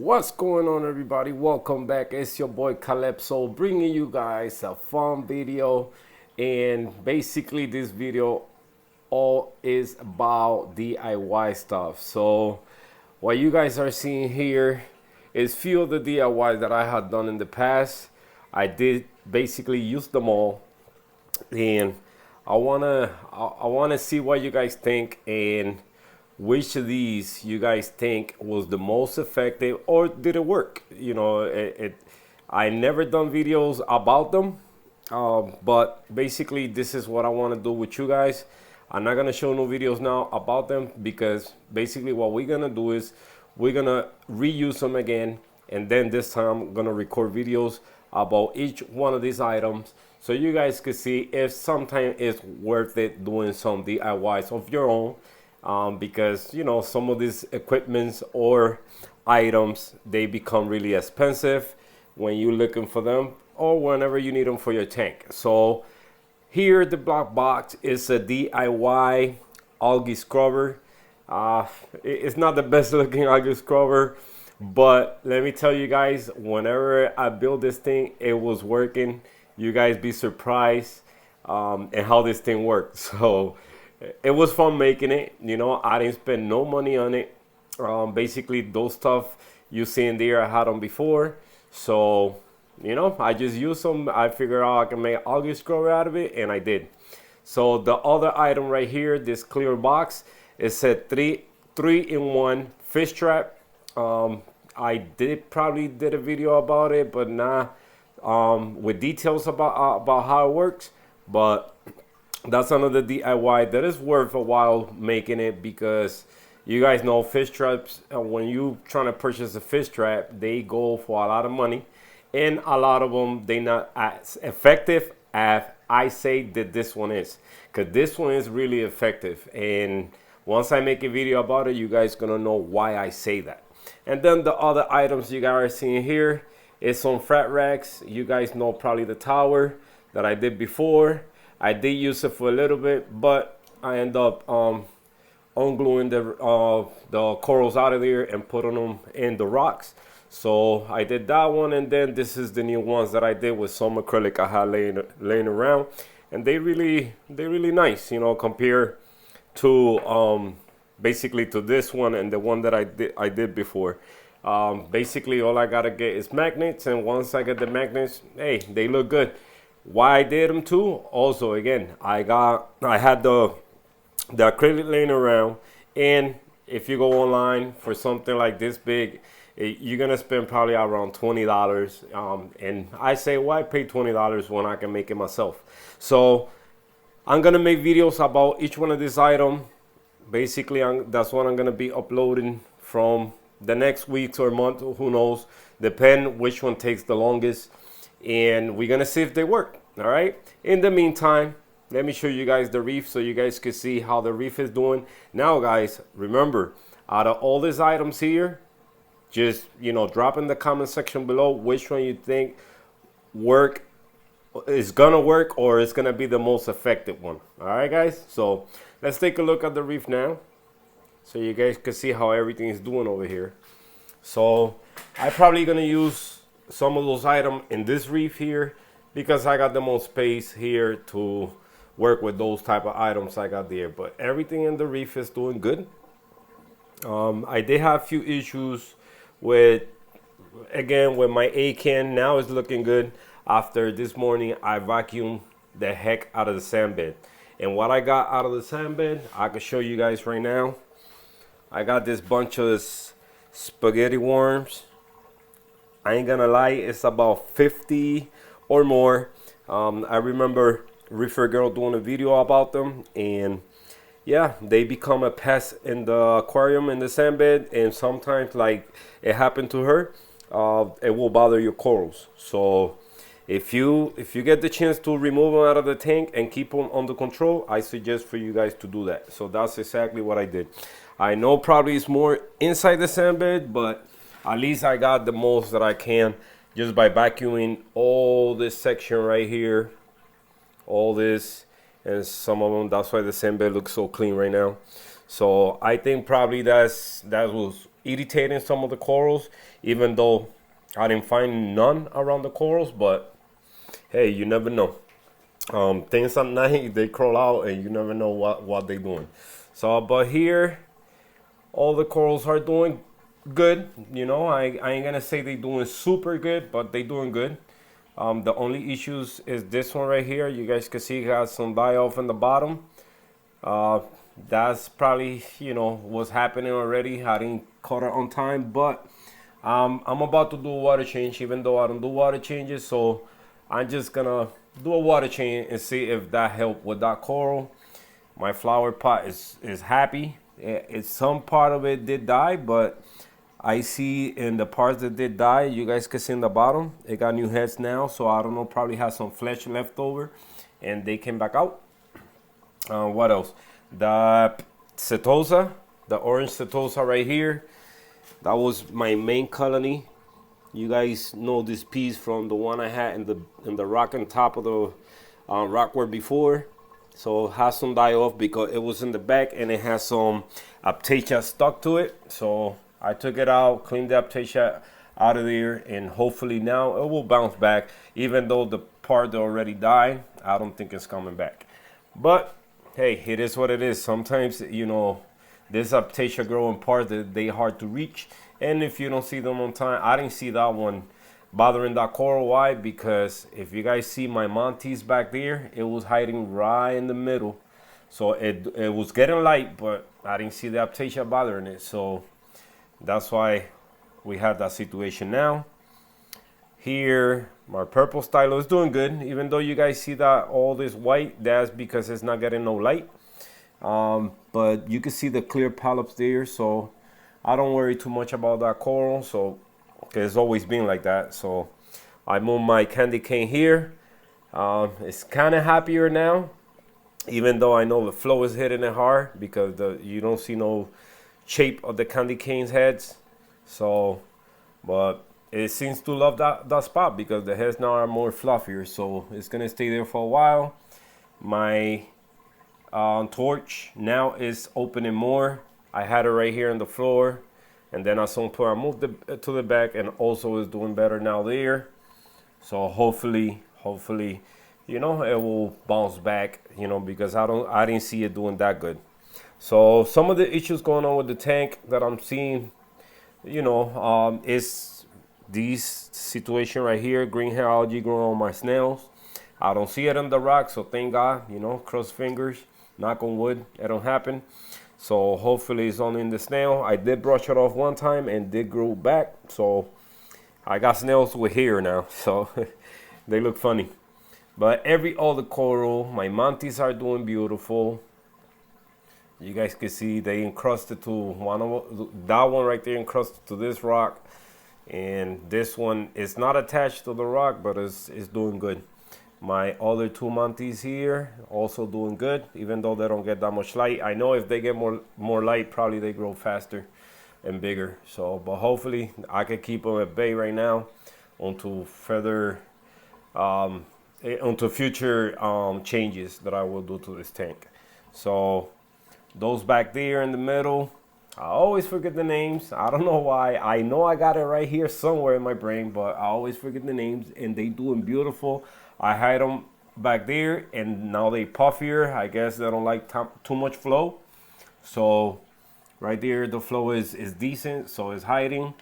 What's going on, everybody? Welcome back. It's your boy Calypso bringing you guys a fun video. And basically this video all is about DIY stuff. So what you guys are seeing here is few of the DIYs that I had done in the past. I did basically use them all, and I wanna see what you guys think and which of these you guys think was the most effective, or did it work. I never done videos about them, but basically this is what I want to do with you guys. I'm not gonna show no videos now about them, because basically what we're gonna do is we're gonna reuse them again, and then this time I'm gonna record videos about each one of these items, so you guys can see if sometimes it's worth it doing some DIYs of your own. Because some of these equipments or items, they become really expensive when you're looking for them, or whenever you need them for your tank. So here the black box is a DIY algae scrubber. It's not the best looking algae scrubber, but let me tell you guys, whenever I built this thing, it was working. You guys be surprised and how this thing works. So it was fun making it. I didn't spend no money on it. Basically those stuff you see in there, I had them before. So I just used them. I figured out I can make algae scrubber out of it, and I did. So the other item right here, this clear box, is a three-in-one fish trap. I probably did a video about it, but not with details about how it works. But that's another DIY that is worth a while making it, because you guys know fish traps, when you trying to purchase a fish trap, they go for a lot of money, and a lot of them, they not as effective as I say that this one is, because this one is really effective. And once I make a video about it, you guys gonna know why I say that. And then the other items you guys are seeing here is some frat racks. You guys know probably the tower that I did before. I did use it for a little bit, but I end up ungluing the corals out of there and putting them in the rocks. So I did that one, and then this is the new ones that I did with some acrylic I had laying around, and they really nice, compared to basically to this one and the one that I did before. Basically all I gotta get is magnets, and once I get the magnets, hey, they look good. Why I did them too, also again, I had the acrylic laying around, and if you go online for something like this big, you're gonna spend probably around $20. And I say, why pay $20 when I can make it myself? So I'm gonna make videos about each one of these items. Basically, that's what I'm gonna be uploading from the next week or month, who knows, depend which one takes the longest. And we're gonna see if they work. All right, in the meantime, let me show you guys the reef, so you guys can see how the reef is doing. Now guys, remember, out of all these items here, just drop in the comment section below which one you think is gonna work, or is gonna be the most effective one. All right guys, so let's take a look at the reef now, so you guys can see how everything is doing over here. So I'm probably gonna use some of those items in this reef here, because I got the most space here to work with those type of items I got there. But everything in the reef is doing good. I did have a few issues with my A can. Now it's looking good. After this morning, I vacuumed the heck out of the sand bed, and what I got out of the sand bed, I can show you guys right now. I got this bunch of spaghetti worms. I ain't gonna lie, it's about 50 or more. I remember Reefer Girl doing a video about them, and yeah, they become a pest in the aquarium, in the sand bed, and sometimes, like it happened to her, it will bother your corals. So if you get the chance to remove them out of the tank and keep them under control, I suggest for you guys to do that. So that's exactly what I did. I know probably it's more inside the sand bed, but at least I got the most that I can just by vacuuming all this section right here, all this, and some of them. That's why the sand bed looks so clean right now. So I think probably that was irritating some of the corals, even though I didn't find none around the corals. But hey, you never know. Things at night they crawl out, and you never know what they're doing. So, but here, all the corals are doing good. You know, I ain't gonna say they doing super good, but they doing good. The only issues is this one right here. You guys can see it has some die off in the bottom. That's probably, you know, what's happening already. I didn't caught it on time, but I'm about to do a water change, even though I don't do water changes. So I'm just gonna do a water change and see if that helped with that coral. My flower pot is happy. It's some part of it did die, but I see in the parts that did die, you guys can see in the bottom, it got new heads now. So I don't know, probably has some flesh left over and they came back out. What else? The Setosa, the orange Setosa right here. That was my main colony. You guys know this piece from the one I had in the rock on top of the rockwork before. So it has some die off because it was in the back and it has some Aiptasia stuck to it. So I took it out, cleaned the Aiptasia out of there, and hopefully now it will bounce back. Even though the part that already died, I don't think it's coming back. But hey, it is what it is. Sometimes, you know, this Aiptasia growing part, they hard to reach. And if you don't see them on time, I didn't see that one bothering that coral. Why? Because if you guys see my Montes back there, it was hiding right in the middle. So it was getting light, but I didn't see the Aiptasia bothering it. So that's why we have that situation now. Here, my purple stylo is doing good. Even though you guys see that all this white, that's because it's not getting no light. But you can see the clear polyps there. So I don't worry too much about that coral. So it's always been like that. So I moved my candy cane here. It's kind of happier now, even though I know the flow is hitting it hard because you don't see no shape of the candy cane's heads. So, but it seems to love that spot because the heads now are more fluffier. So it's gonna stay there for a while. My torch now is opening more. I had it right here on the floor, and then at some point I moved it to the back, and also is doing better now there. So hopefully, you know, it will bounce back, you know, because I didn't see it doing that good. So some of the issues going on with the tank that I'm seeing, you know, is this situation right here, green hair algae growing on my snails. I don't see it in the rock, so thank God, you know, cross fingers, knock on wood, it don't happen. So hopefully it's only in the snail. I did brush it off one time and did grow back. So I got snails with hair now, so they look funny. But every other coral, my Montes are doing beautiful. You guys can see they encrusted to that one right there encrusted to this rock. And this one is not attached to the rock, but it's doing good. My other two Montes here also doing good, even though they don't get that much light. I know if they get more light, probably they grow faster and bigger. So, but hopefully I can keep them at bay right now until further, until future changes that I will do to this tank. So those back there in the middle, I always forget the names. I don't know why. I know I got it right here somewhere in my brain, but I always forget the names, and they doing beautiful. I hide them back there, and now they puffier. I guess they don't like too much flow. So right there, the flow is decent, so it's hiding.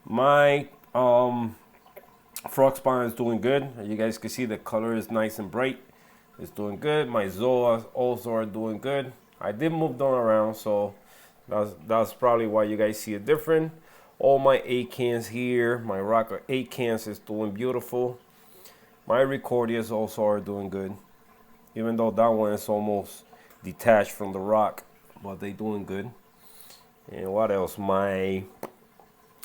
My frog spawn is doing good. You guys can see the color is nice and bright. It's doing good. My zoas also are doing good. I did move them around, so that's probably why you guys see it different. All my acans here, my rocker acans is doing beautiful. My Ricordias also are doing good, even though that one is almost detached from the rock, but they doing good. And what else?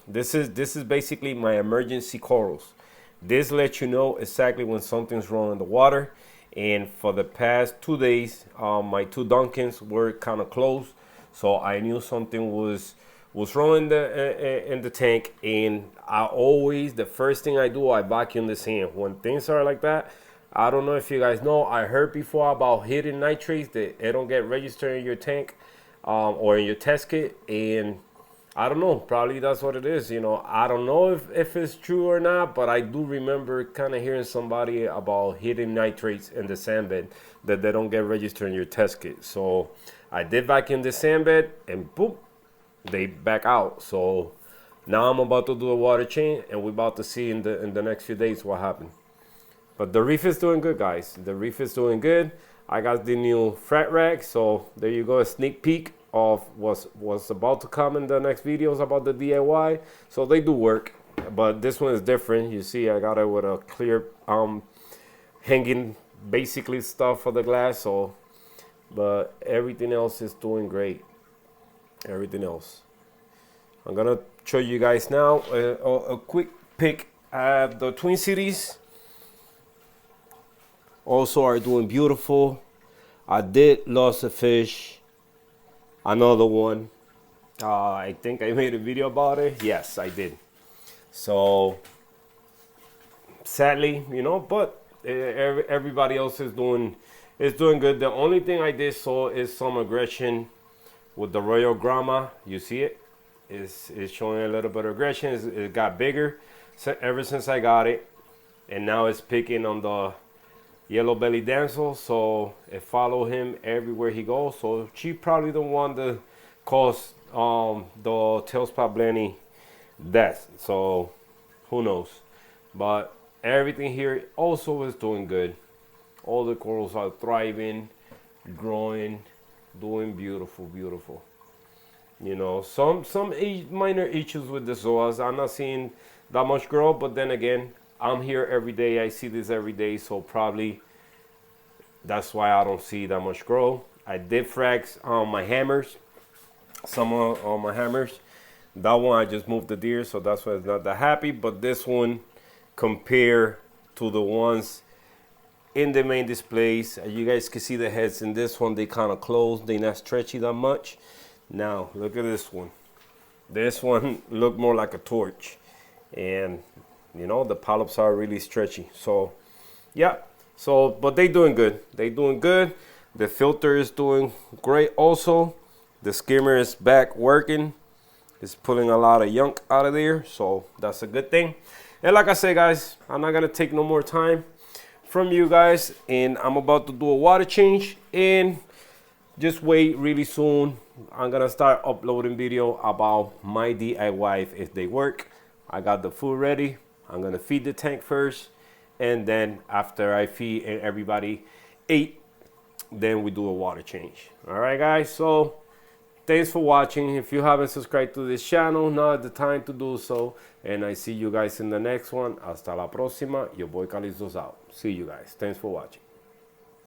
This is basically my emergency corals. This lets you know exactly when something's wrong in the water. And for the past 2 days, my two Duncans were kind of closed, so I knew something was wrong in the tank. And I always, the first thing I do, I vacuum the sand when things are like that. I don't know if you guys know, I heard before about hidden nitrates that it don't get registered in your tank or in your test kit. And I don't know. Probably that's what it is. You know, I don't know if it's true or not, but I do remember kind of hearing somebody about hitting nitrates in the sand bed that they don't get registered in your test kit. So I did vacuum the sand bed and boom, they back out. So now I'm about to do a water change and we're about to see in the next few days what happened. But the reef is doing good, guys. The reef is doing good. I got the new frat rack, so there you go, a sneak peek of what's about to come in the next videos about the DIY. So they do work, but this one is different. You see, I got it with a clear hanging basically stuff for the glass. So, but everything else is doing great. Everything else. I'm gonna show you guys now a quick pick at the Twin Cities. Also are doing beautiful. I did lose a fish, another one. I think I made a video about it. Yes, I did. So sadly, you know, but everybody else is doing good. The only thing I did saw is some aggression with the Royal Grama. You see it? It's showing a little bit of aggression. It got bigger ever since I got it, and now it's picking on the yellow belly damsel, so it follow him everywhere he goes. So she probably the one that caused the tail spot blenny death. So who knows? But everything here also is doing good. All the corals are thriving, growing, doing beautiful, beautiful. You know, some minor issues with the zoas. I'm not seeing that much growth, but then again, I'm here every day. I see this every day, so probably that's why I don't see that much growth. I did frags on my hammers, some on my hammers. That one I just moved the deer, so that's why it's not that happy. But this one, compared to the ones in the main displays, you guys can see the heads in this one. They kind of closed. They're not stretchy that much. Now look at this one. This one looked more like a torch, and you know, the polyps are really stretchy. So yeah, so but they doing good. They doing good. The filter is doing great also. The skimmer is back working. It's pulling a lot of yunk out of there, so that's a good thing. And like I said, guys, I'm not gonna take no more time from you guys, and I'm about to do a water change, and just wait. Really soon I'm gonna start uploading video about my DIY if they work. I got the food ready. I'm gonna feed the tank first, and then after I feed and everybody ate, then we do a water change. All right, guys, so thanks for watching. If you haven't subscribed to this channel, now is the time to do so, and I see you guys in the next one. Hasta la próxima. Your boy Carlitos out. See you guys. Thanks for watching.